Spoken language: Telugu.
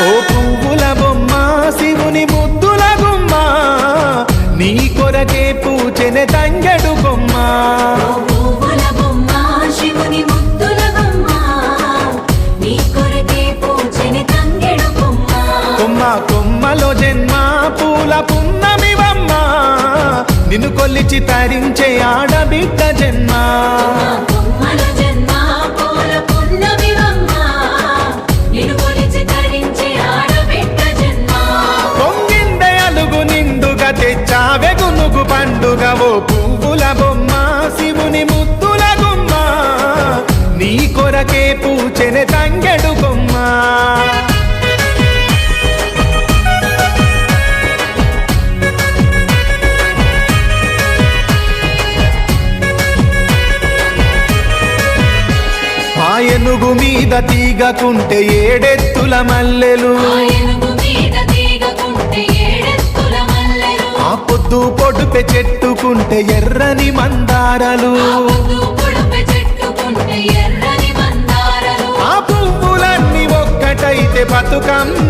ఓ పువ్వుల బొమ్మ శివుని ముద్దుల గుమ్మ నీ కొరకే పూచెనె తంగెడు కొమ్మ కొమ్మ కొమ్మలో జన్మ పూల పున్నమివమ్మ నిన్ను కొలిచి తరించే ఆడబిడ్డ జన్మ పొంగిందే అలుగు నిండుగా తెచ్చావె గునుగు పండుగ ఓ పువ్వుల బొమ్మ శివుని ముద్దుల గుమ్మ నీ కొరకే పూచెనె తంగెడు కొమ్మ ఏనుగు మీద తీగకుంటే ఏడెత్తుల మల్లెలు ఆ పొద్దు పొడుపె చెట్టుకుంటే ఎర్రని మందారలు ఆ పువ్వులన్నీ ఒక్కటైతే బతుకమ్మ